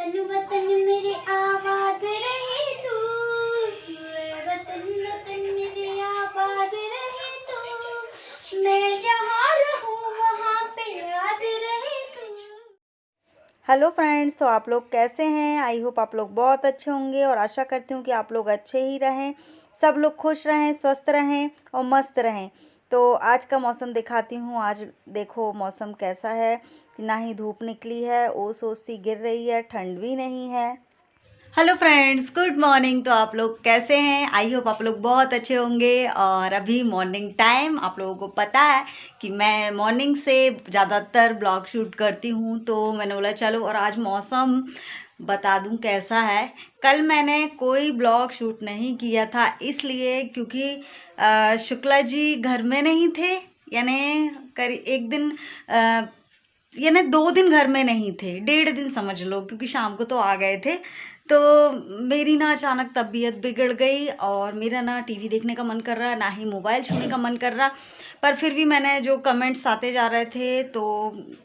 वतन वतन मेरे आबाद रहे तू, वतन वतन मेरे आबाद रहे तू, मैं जहाँ रहूँ वहाँ पे याद रहे तू। हेलो फ्रेंड्स, तो आप लोग कैसे हैं? आई होप आप लोग बहुत अच्छे होंगे और आशा करती हूँ कि आप लोग अच्छे ही रहें, सब लोग खुश रहें, स्वस्थ रहें और मस्त रहें। तो आज का मौसम दिखाती हूँ। आज देखो मौसम कैसा है कि ना ही धूप निकली है, ओस ओस सी गिर रही है, ठंड भी नहीं है। Hello friends, good morning. तो आप लोग कैसे हैं? आई होप आप लोग बहुत अच्छे होंगे। और अभी मॉर्निंग टाइम, आप लोगों को पता है कि मैं मॉर्निंग से ज़्यादातर ब्लॉग शूट करती हूँ, तो मैंने बोला चलो और आज मौसम बता दूं कैसा है। कल मैंने कोई ब्लॉग शूट नहीं किया था इसलिए क्योंकि शुक्ला जी घर में नहीं थे, यानी करीब एक दिन यानी 2 दिन घर में नहीं थे, 1.5 दिन समझ लो, क्योंकि शाम को तो आ गए थे। तो मेरी ना अचानक तबीयत बिगड़ गई और मेरा ना टीवी देखने का मन कर रहा, ना ही मोबाइल छूने का मन कर रहा। पर फिर भी मैंने जो कमेंट्स आते जा रहे थे तो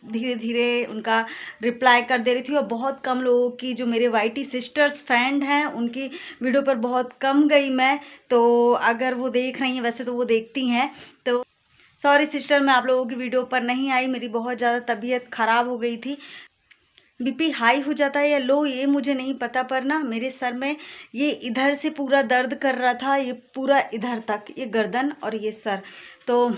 धीरे धीरे उनका रिप्लाई कर दे रही थी। और बहुत कम लोगों की, जो मेरे वाईटी सिस्टर्स फ्रेंड हैं, उनकी वीडियो पर बहुत कम गई मैं। तो अगर वो देख रही हैं, वैसे तो वो देखती हैं, तो सॉरी सिस्टर, मैं आप लोगों की वीडियो पर नहीं आई। मेरी बहुत ज़्यादा तबीयत ख़राब हो गई थी। बीपी हाई हो जाता है या लो ये मुझे नहीं पता, पर ना मेरे सर में ये इधर से पूरा दर्द कर रहा था, ये पूरा इधर तक, ये गर्दन और ये सर, तो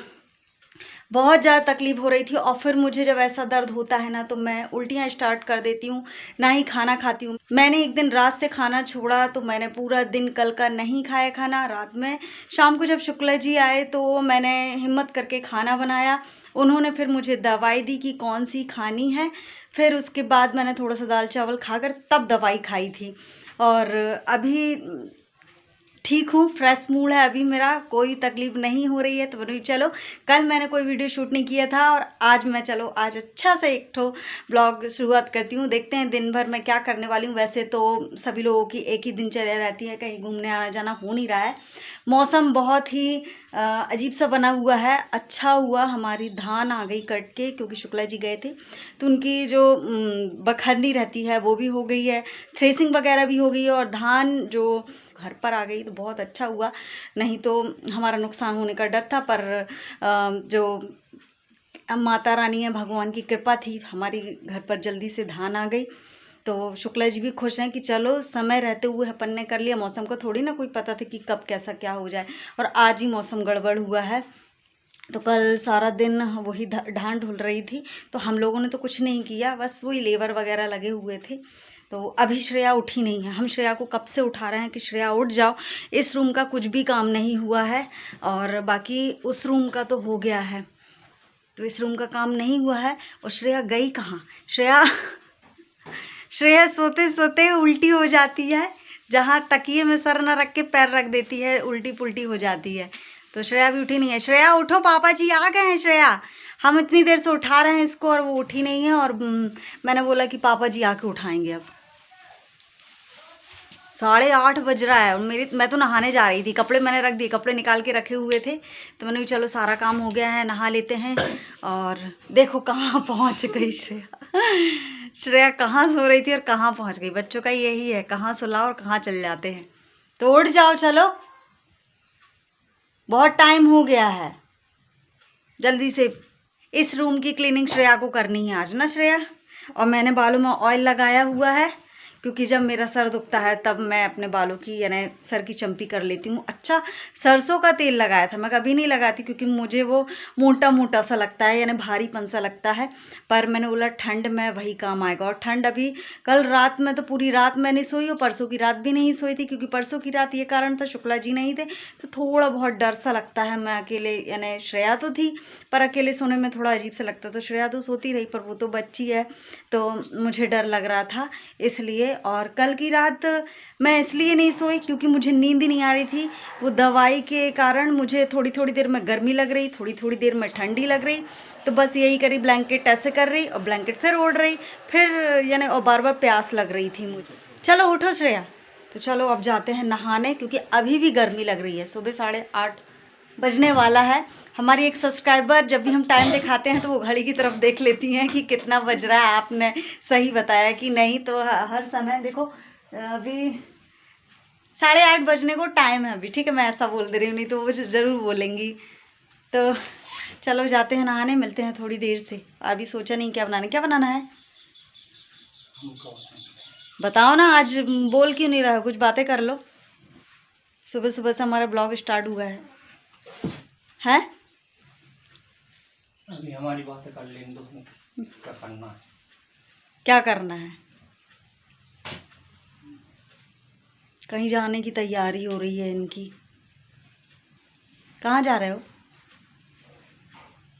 बहुत ज़्यादा तकलीफ़ हो रही थी। और फिर मुझे जब ऐसा दर्द होता है ना तो मैं उल्टियाँ स्टार्ट कर देती हूँ, ना ही खाना खाती हूँ। मैंने एक दिन रात से खाना छोड़ा तो मैंने पूरा दिन कल का नहीं खाया खाना। रात में शाम को जब शुक्ला जी आए तो मैंने हिम्मत करके खाना बनाया। उन्होंने फिर मुझे दवाई दी कि कौन सी खानी है। फिर उसके बाद मैंने थोड़ा सा दाल चावल खाकर तब दवाई खाई थी। और अभी ठीक हूँ, फ्रेश मूड है अभी मेरा, कोई तकलीफ़ नहीं हो रही है। तो बोली चलो, कल मैंने कोई वीडियो शूट नहीं किया था और आज मैं चलो आज अच्छा सा एक ठो ब्लॉग शुरुआत करती हूँ। देखते हैं दिन भर मैं क्या करने वाली हूँ। वैसे तो सभी लोगों की एक ही दिनचर्या रहती है, कहीं घूमने आना जाना हो नहीं रहा है। मौसम बहुत ही अजीब सा बना हुआ है। अच्छा हुआ हमारी धान आ गई कट के, क्योंकि शुक्ला जी गए थे तो उनकी जो बखरनी रहती है वो भी हो गई है, थ्रेसिंग वगैरह भी हो गई है और धान जो घर पर आ गई, तो बहुत अच्छा हुआ। नहीं तो हमारा नुकसान होने का डर था। पर जो माता रानी है, भगवान की कृपा थी, हमारी घर पर जल्दी से धान आ गई। तो शुक्ला जी भी खुश हैं कि चलो समय रहते हुए अपन ने कर लिया। मौसम को थोड़ी ना कोई पता था कि कब कैसा क्या हो जाए, और आज ही मौसम गड़बड़ हुआ है। तो कल सारा दिन वही धान ढुल रही थी, तो हम लोगों ने तो कुछ नहीं किया, बस वही लेबर वगैरह लगे हुए थे। तो अभी श्रेया उठी नहीं है। हम श्रेया को कब से उठा रहे हैं कि श्रेया उठ जाओ। इस रूम का कुछ भी काम नहीं हुआ है और बाकी उस रूम का तो हो गया है, तो इस रूम का काम नहीं हुआ है। और श्रेया गई कहाँ? श्रेया सोते सोते उल्टी हो जाती है, जहाँ तकिए में सर न रख के पैर रख देती है उल्टी पुल्टी हो जाती है। तो श्रेया भी उठी नहीं है। श्रेया उठो, पापा जी आ गए हैं। श्रेया, हम इतनी देर से उठा रहे हैं इसको और वो उठी नहीं है। और मैंने बोला कि पापा जी आके उठाएंगे। अब 8:30 बज रहा है और मैं तो नहाने जा रही थी। कपड़े मैंने रख दिए, कपड़े निकाल के रखे हुए थे, तो मैंने चलो सारा काम हो गया है, नहा लेते हैं। और देखो कहाँ पहुँच गई श्रेया। श्रेया कहाँ सो रही थी और कहाँ पहुँच गई। बच्चों का यही है, कहाँ सुलाओ और कहाँ चल जाते हैं। तो उठ जाओ, चलो बहुत टाइम हो गया है, जल्दी से। इस रूम की क्लीनिंग श्रेया को करनी है आज ना श्रेया। और मैंने बालों में ऑयल लगाया हुआ है, क्योंकि जब मेरा सर दुखता है तब मैं अपने बालों की यानी सर की चंपी कर लेती हूँ। अच्छा, सरसों का तेल लगाया था, मैं कभी नहीं लगाती क्योंकि मुझे वो मोटा मोटा सा लगता है, यानी भारीपन सा लगता है। पर मैंने बोला ठंड में वही काम आएगा। और ठंड अभी, कल रात में तो पूरी रात मैं नहीं सोई और परसों की रात भी नहीं सोई थी, क्योंकि परसों की रात ये कारण था शुक्ला जी नहीं थे, तो थोड़ा बहुत डर सा लगता है। मैं अकेले, यानी श्रेया तो थी पर अकेले सोने में थोड़ा अजीब सा लगता। तो श्रेया तो सोती रही, पर वो तो बच्ची है, तो मुझे डर लग रहा था इसलिए। और कल की रात मैं इसलिए नहीं सोई क्योंकि मुझे नींद ही नहीं आ रही थी। वो दवाई के कारण मुझे थोड़ी थोड़ी देर में गर्मी लग रही, थोड़ी थोड़ी देर में ठंडी लग रही। तो बस यही करी, ब्लैंकेट ऐसे कर रही और ब्लैंकेट फिर ओढ़ रही, फिर यानी और बार बार प्यास लग रही थी मुझे। चलो उठो श्रेया, तो चलो अब जाते हैं नहाने, क्योंकि अभी भी गर्मी लग रही है। सुबह 8:30 बजने वाला है। हमारी एक सब्सक्राइबर जब भी हम टाइम दिखाते हैं तो वो घड़ी की तरफ देख लेती हैं कि कितना बज रहा है, आपने सही बताया कि नहीं। तो हर समय देखो अभी 8:30 बजने को टाइम है अभी, ठीक है। मैं ऐसा बोल दे रही हूँ, नहीं तो वो ज़रूर बोलेंगी। तो चलो जाते हैं नहाने, मिलते हैं थोड़ी देर से। अभी सोचा नहीं क्या बनाना है। बताओ ना, आज बोल क्यों नहीं रहा, कुछ बातें कर लो। सुबह सुबह से हमारा ब्लॉग स्टार्ट हुआ है। हैं? अभी हमारी बातें कर लें दो, क्या करना है। क्या करना है? कहीं जाने की तैयारी हो रही है इनकी। कहाँ जा रहे हो?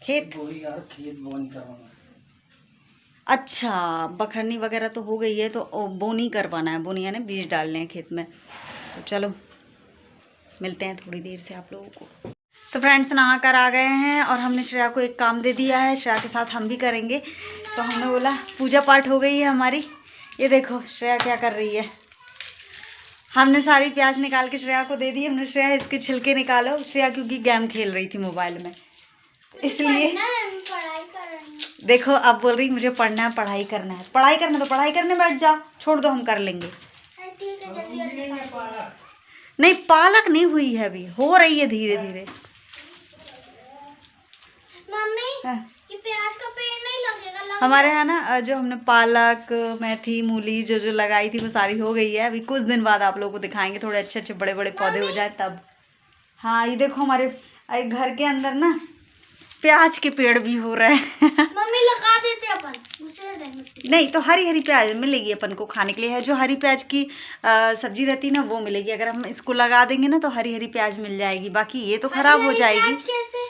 खेत? वही यार, खेत बोनी करवाना है। अच्छा, बखरनी वगैरह तो हो गई है, तो बोनी करवाना है। बोनी यानी बीज डालने हैं खेत में। तो चलो मिलते हैं थोड़ी देर से आप लोगों को। तो फ्रेंड्स, नहा कर आ गए हैं और हमने श्रेया को एक काम दे दिया है। श्रेया के साथ हम भी करेंगे, तो हमने बोला पूजा पाठ हो गई है हमारी। ये देखो श्रेया क्या कर रही है। हमने सारी प्याज निकाल के श्रेया को दे दी। हमने श्रेया इसके छिलके निकालो। श्रेया क्योंकि गेम खेल रही थी मोबाइल में, इसलिए पढ़ाई कर रही हूँ। देखो अब बोल रही मुझे पढ़ना है, पढ़ाई करना है। पढ़ाई करना तो पढ़ाई करने बैठ जाओ, छोड़ दो हम कर लेंगे। ठीक है, जल्दी जल्दी। नहीं, पालक नहीं हुई है अभी, हो रही है धीरे धीरे। मम्मी, हाँ। ये प्याज का पेड़ नहीं लगेगा? हमारे यहाँ ना जो हमने पालक, मेथी, मूली जो जो लगाई थी वो सारी हो गई है। अभी कुछ दिन बाद आप लोगों को दिखाएंगे, थोड़े अच्छे अच्छे बड़े बड़े पौधे हो जाए तब। हाँ, ये देखो हमारे घर के अंदर ना प्याज के पेड़ भी हो रहे हैं। मम्मी लगा देते अपन, उसे दे मिट्टी। नहीं तो हरी हरी प्याज मिलेगी अपन को खाने के लिए। है जो हरी प्याज की सब्जी रहती है ना, वो मिलेगी। अगर हम इसको लगा देंगे ना तो हरी हरी प्याज मिल जाएगी। बाकी ये तो खराब हो जाएगी। कैसे?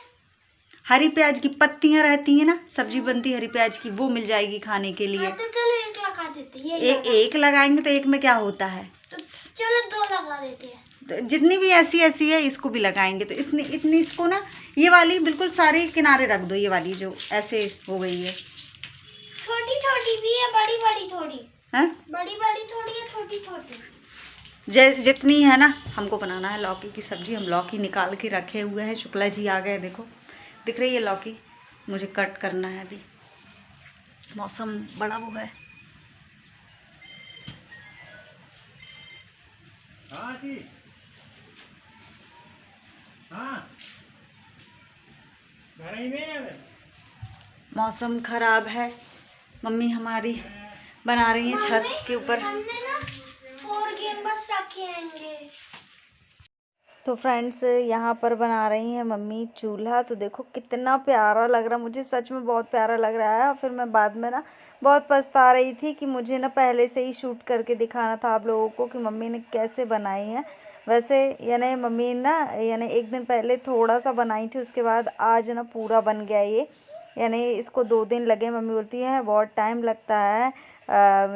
हरी प्याज की पत्तियां रहती हैं ना, सब्जी बनती है हरी प्याज की, वो मिल जाएगी खाने के लिए। तो चलो एक लगा देते हैं। एक लगाएंगे तो एक में क्या होता है, तो चलो 2 लगा देते हैं। तो जितनी भी ऐसी ऐसी है इसको भी लगाएंगे। तो इसने इतनी इसको ना, ये वाली बिल्कुल सारे किनारे रख दो। ये वाली जो ऐसे हो गई है, छोटी छोटी भी है, बड़ी बड़ी थोड़ी हैं? बड़ी बड़ी थोड़ी है, छोटी छोटी। जितनी है ना। हमको बनाना है लौकी की सब्जी। हम लौकी निकाल के रखे हुए हैं। शुक्ला जी आ गए, देखो दिख रही है लौकी। मुझे कट करना है अभी। मौसम बड़ा वो है। हाँ जी, हाँ, घर ही में है। मौसम खराब है। मम्मी हमारी बना रही है छत के ऊपर। हमने ना 4 गेम बस रखे हैंगे। तो फ्रेंड्स, यहाँ पर बना रही हैं मम्मी चूल्हा। तो देखो कितना प्यारा लग रहा है, मुझे सच में बहुत प्यारा लग रहा है। और फिर मैं बाद में ना बहुत पछता रही थी कि मुझे ना पहले से ही शूट करके दिखाना था आप लोगों को कि मम्मी ने कैसे बनाई है। वैसे यानी मम्मी ना यानी एक दिन पहले थोड़ा सा बनाई थी, उसके बाद आज ना पूरा बन गया ये। यानी इसको 2 दिन लगे। मम्मी बोलती है बहुत टाइम लगता है,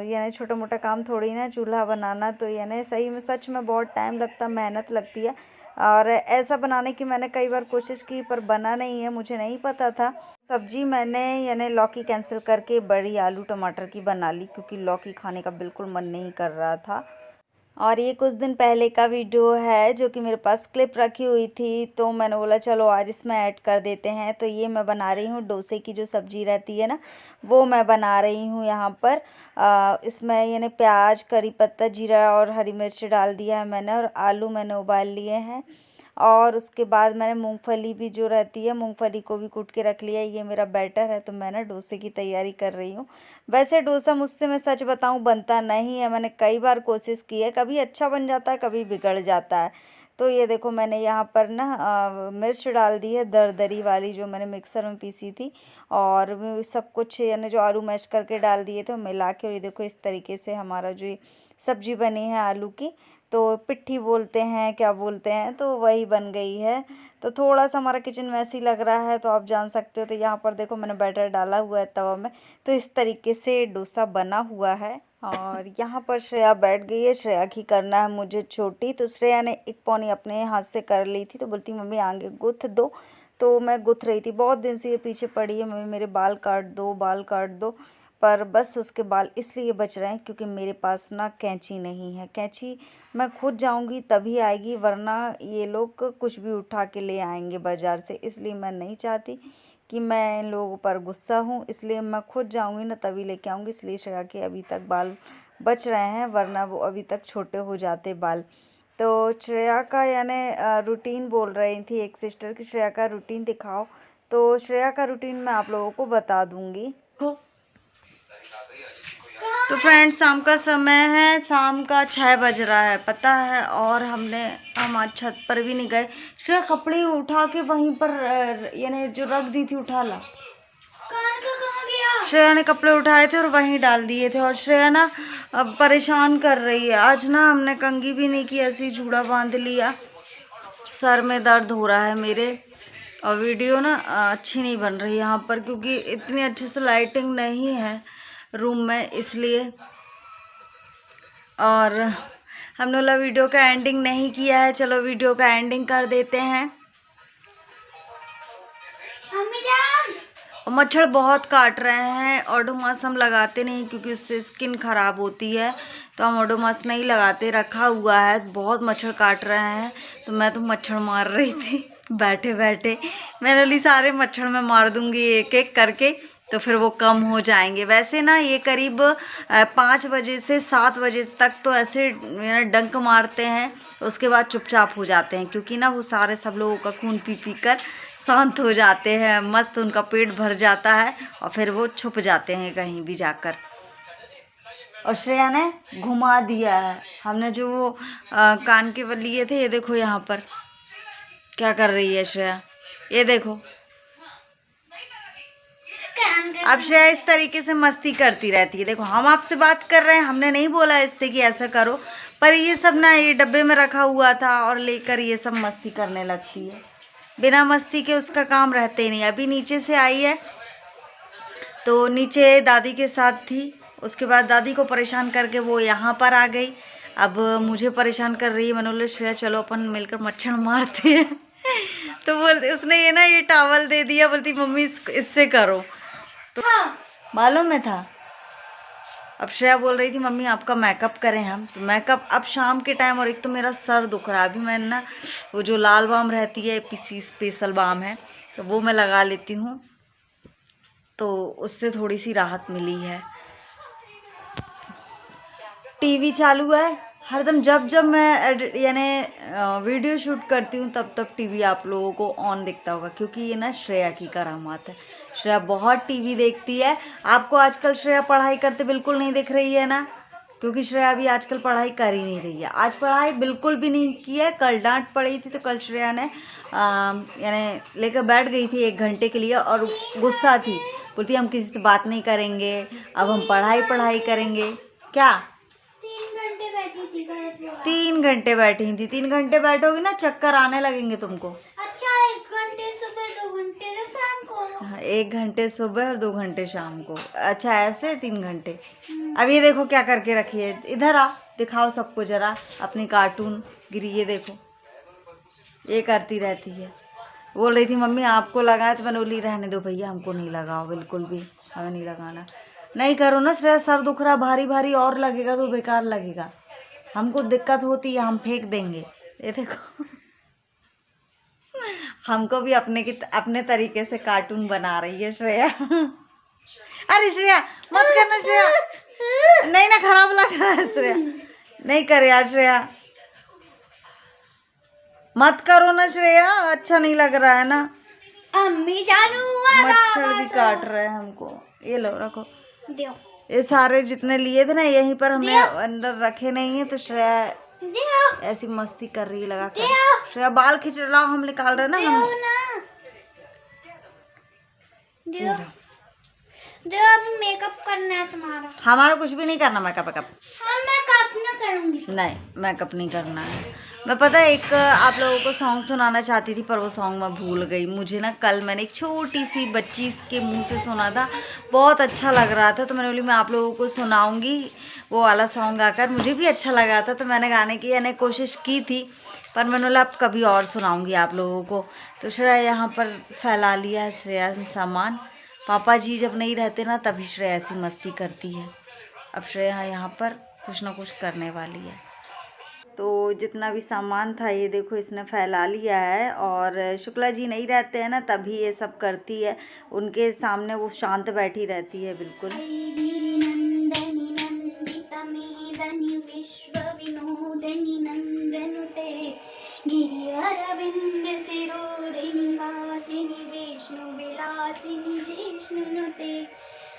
यानी छोटा मोटा काम थोड़ी ना चूल्हा बनाना। तो यानी सही में सच में बहुत टाइम लगता, मेहनत लगती है। और ऐसा बनाने की मैंने कई बार कोशिश की पर बना नहीं है, मुझे नहीं पता था। सब्जी मैंने यानी लौकी कैंसिल करके बड़ी आलू टमाटर की बना ली, क्योंकि लौकी खाने का बिल्कुल मन नहीं कर रहा था। और ये कुछ दिन पहले का वीडियो है जो कि मेरे पास क्लिप रखी हुई थी, तो मैंने बोला चलो आज इसमें ऐड कर देते हैं। तो ये मैं बना रही हूँ डोसे की जो सब्ज़ी रहती है ना, वो मैं बना रही हूँ यहाँ पर। इसमें यानी प्याज, करी पत्ता, जीरा और हरी मिर्च डाल दिया है मैंने, और आलू मैंने उबाल लिए हैं। और उसके बाद मैंने मूंगफली भी जो रहती है, मूंगफली को भी कूट के रख लिया है। ये मेरा बैटर है, तो मैं ना डोसे की तैयारी कर रही हूँ। वैसे डोसा मुझसे, मैं सच बताऊँ, बनता नहीं है। मैंने कई बार कोशिश की है, कभी अच्छा बन जाता है, कभी बिगड़ जाता है। तो ये देखो मैंने यहाँ पर ना मिर्च डाल दी है दरदरी वाली, जो मैंने मिक्सर में पीसी थी। और सब कुछ यानी जो आलू मैश करके डाल दिए थे मिला के। और ये देखो इस तरीके से हमारा जो ये सब्ज़ी बनी है आलू की, तो पिट्ठी बोलते हैं क्या बोलते हैं, तो वही बन गई है। तो थोड़ा सा हमारा किचन मैसी लग रहा है, तो आप जान सकते हो। तो यहाँ पर देखो मैंने बैटर डाला हुआ है तवा में। तो इस तरीके से डोसा बना हुआ है। और यहाँ पर श्रेया बैठ गई है। श्रेया की करना है मुझे छोटी। तो श्रेया ने एक पौनी अपने हाथ से कर ली थी, तो बोलती मम्मी आगे गुथ दो। तो मैं गुथ रही थी, बहुत दिन से ये पीछे पड़ी है, मम्मी मेरे बाल काट दो, बाल काट दो। पर बस उसके बाल इसलिए बच रहे हैं क्योंकि मेरे पास ना कैंची नहीं है। कैंची मैं खुद जाऊंगी तभी आएगी, वरना ये लोग कुछ भी उठा के ले आएंगे बाज़ार से। इसलिए मैं नहीं चाहती कि मैं इन लोगों पर गुस्सा हूँ, इसलिए मैं खुद जाऊंगी ना तभी लेके आऊँगी। इसलिए श्रेया के अभी तक बाल बच रहे हैं, वरना वो अभी तक छोटे हो जाते बाल। तो श्रेया का यानी रूटीन बोल रही थी एक सिस्टर कि श्रेया का रूटीन दिखाओ, तो श्रेया का रूटीन मैं आप लोगों को बता दूंगी। तो फ्रेंड्स, शाम का समय है, शाम का 6 बज रहा है पता है, और हम आज छत पर भी नहीं गए। श्रेया कपड़े उठा के वहीं पर यानी जो रख दी थी उठा ला। कान का कहाँ गया? श्रेया ने कपड़े उठाए थे और वहीं डाल दिए थे, और श्रेया ना अब परेशान कर रही है। आज ना हमने कंघी भी नहीं की, ऐसे ही जूड़ा बांध लिया। सर में दर्द हो रहा है मेरे, और वीडियो ना अच्छी नहीं बन रही यहाँ पर क्योंकि इतनी अच्छे से लाइटिंग नहीं है रूम में, इसलिए। और हमने बोला वीडियो का एंडिंग नहीं किया है, चलो वीडियो का एंडिंग कर देते हैं। मम्मी जान, और मच्छर बहुत काट रहे हैं। ओडोमॉस हम लगाते नहीं क्योंकि उससे स्किन ख़राब होती है, तो हम ओडोमॉस नहीं लगाते, रखा हुआ है। बहुत मच्छर काट रहे हैं, तो मैं तो मच्छर मार रही थी बैठे बैठे। मैंने बोली सारे मच्छर मैं मार दूंगी एक एक करके, तो फिर वो कम हो जाएंगे। वैसे ना ये करीब 5 बजे से 7 बजे तक तो ऐसे डंक मारते हैं, उसके बाद चुपचाप हो जाते हैं, क्योंकि ना वो सारे सब लोगों का खून पी पी कर शांत हो जाते हैं, मस्त उनका पेट भर जाता है, और फिर वो छुप जाते हैं कहीं भी जाकर। और श्रेया ने घुमा दिया है, हमने जो वो कान के बल लिए थे, ये देखो यहाँ पर क्या कर रही है श्रेया, ये देखो। कान का अब श्रेया इस तरीके से मस्ती करती रहती है। देखो, हम आपसे बात कर रहे हैं, हमने नहीं बोला इससे कि ऐसा करो, पर ये सब ना ये डब्बे में रखा हुआ था और लेकर ये सब मस्ती करने लगती है। बिना मस्ती के उसका काम रहते ही नहीं। अभी नीचे से आई है, तो नीचे दादी के साथ थी, उसके बाद दादी को परेशान करके वो यहाँ पर आ गई। अब मुझे परेशान कर रही है। मैंने बोला श्रेया चलो अपन मिलकर मच्छर मारते हैं तो बोलती, उसने ये ना ये टॉवल दे दिया, बोलती मम्मी इससे करो, तो मालूम में था। अब श्रेया बोल रही थी मम्मी आपका मेकअप करें हम, तो मेकअप अब शाम के टाइम, और एक तो मेरा सर दुख रहा है। अभी मैंने ना वो जो लाल बाम रहती है, पीसी स्पेशल बाम है, तो वो मैं लगा लेती हूँ, तो उससे थोड़ी सी राहत मिली है। टीवी चालू है हरदम, जब जब मैं यानी वीडियो शूट करती हूँ तब तब टीवी आप लोगों को ऑन दिखता होगा, क्योंकि ये ना श्रेया की करामात है। श्रेया बहुत टीवी देखती है। आपको आजकल श्रेया पढ़ाई करते बिल्कुल नहीं दिख रही है ना, क्योंकि श्रेया अभी आजकल पढ़ाई कर ही नहीं रही है। आज पढ़ाई बिल्कुल भी नहीं की है। कल डांट पड़ी थी, तो कल श्रेया ने यानी लेकर बैठ गई थी 1 घंटे के लिए, और गुस्सा थी, बोलती हम किसी से बात नहीं करेंगे, अब हम पढ़ाई करेंगे। क्या 3 घंटे बैठी थी घर पे? 3 घंटे बैठी थी? 3 घंटे बैठोगी ना चक्कर आने लगेंगे तुमको। अच्छा, 1 घंटे सुबह, 2 घंटे ना शाम को? 1 घंटे सुबह और 2 घंटे शाम को। अच्छा, ऐसे 3 घंटे। अब ये देखो क्या करके रखी है, इधर आ दिखाओ सबको जरा अपनी कार्टून गिरी, ये देखो ये करती रहती है। बोल रही थी मम्मी आपको लगाए, तो मैंने बोली रहने दो भैया, हमको नहीं लगाओ, बिल्कुल भी हमें नहीं लगाना। नहीं करो ना श्रेया, सर दुख रहा, भारी भारी और लगेगा तो बेकार लगेगा, हमको दिक्कत होती है, हम फेंक देंगे। ये देखो हमको भी अपने तरीके से कार्टून बना रही है श्रेया अरे श्रेया मत करना श्रेया, नहीं ना खराब लग रहा है श्रेया, नहीं करे यार श्रेया, मत करो ना श्रेया, अच्छा नहीं लग रहा है ना। अम्मी जानू मच्छर भी काट रहे हैं हमको। ये लो रखो, दियो ये सारे जितने लिए थे ना यहीं पर हमने अंदर रखे नहीं है, तो श्रेया दियो ऐसी मस्ती कर रही है लगा कर। श्रेया बाल खींच रहा, हम निकाल रहे ना हम। दियो दियो, अभी मेकअप करना है तुम्हारा। हमारा कुछ भी नहीं करना मेकअप। हाँ, मेकअप ना करूँगी। नहीं, मेकअप नहीं करना है। मैं पता है एक आप लोगों को सॉन्ग सुनाना चाहती थी, पर वो सॉन्ग मैं भूल गई। मुझे ना कल मैंने एक छोटी सी बच्ची के मुंह से सुना था, बहुत अच्छा लग रहा था, तो मैंने बोली मैं आप लोगों को सुनाऊंगी वो वाला सॉन्ग गाकर। मुझे भी अच्छा लगा था, तो मैंने गाने की यानी कोशिश की थी, पर मैंने बोला अब कभी और सुनाऊंगी आप लोगों को। तो श्रेया यहाँ पर फैला लिया है श्रेया ने सामान, पापा जी जब नहीं रहते ना तभी श्रेया ऐसी मस्ती करती है। अब श्रेया यहाँ पर कुछ ना कुछ करने वाली है। तो जितना भी सामान था ये देखो इसने फैला लिया है, और शुक्ला जी नहीं रहते हैं ना तभी ये सब करती है। उनके सामने वो शांत बैठी रहती है बिल्कुल। गिरिनंदनि नंदितमेदनि विश्वविनोदिनि नंदनुते गिरिवरविंद शिरोदिनि वासिनि विष्णुविलासिनि जिष्णुनुते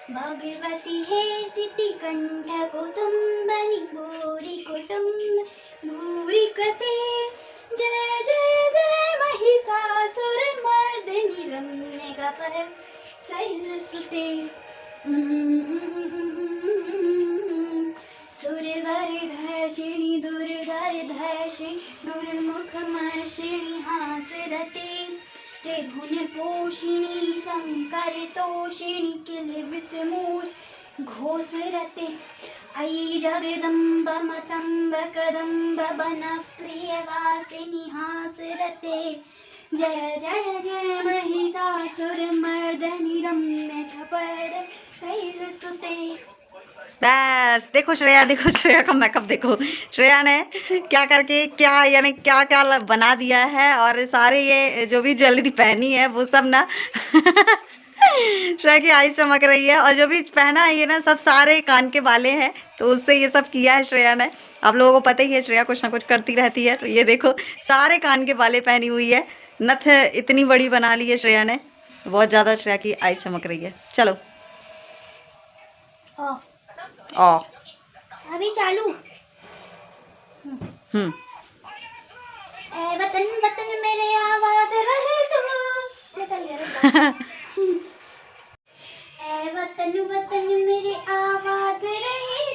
भगवती हे सितिकण्ठ कुटुम्बनि भूरि कुटुम्ब भूरि कृते जय जय जय महिषासुरमर्दिनि रम्यकपर शैलसुते सुरवरधर्षिणि दुर्धरधर्षिणि दुर्मुखमर्षिणि हासरते त्रिभुवनपोषिणि शङ्करतोषिणि किलविषमोष घोषरते अयि जगदम्ब मतम्ब कदम्ब वनप्रियवासिनि हासरते जय जय जय महिषासुरमर्दिनि रम्यकपर शैलसुते। बस देखो श्रेया का मेकअप देखो। श्रेया ने क्या करके क्या यानी क्या क्या बना दिया है, और सारे ये जो भी ज्वेलरी पहनी है वो सब ना श्रेया की आई चमक रही है। और जो भी पहना है ये ना सब सारे कान के बाले हैं, तो उससे ये सब किया है श्रेया ने। आप लोगों को पता ही है श्रेया कुछ ना कुछ करती रहती है। तो ये देखो सारे कान के बाले पहनी हुई है, नथ इतनी बड़ी बना ली है श्रेया ने, बहुत ज़्यादा श्रेया की आई चमक रही है। चलो ओ अभी चालू। ए वतन वतन मेरे आबाद रहे तू। ए वतन वतन मेरे आबाद रहे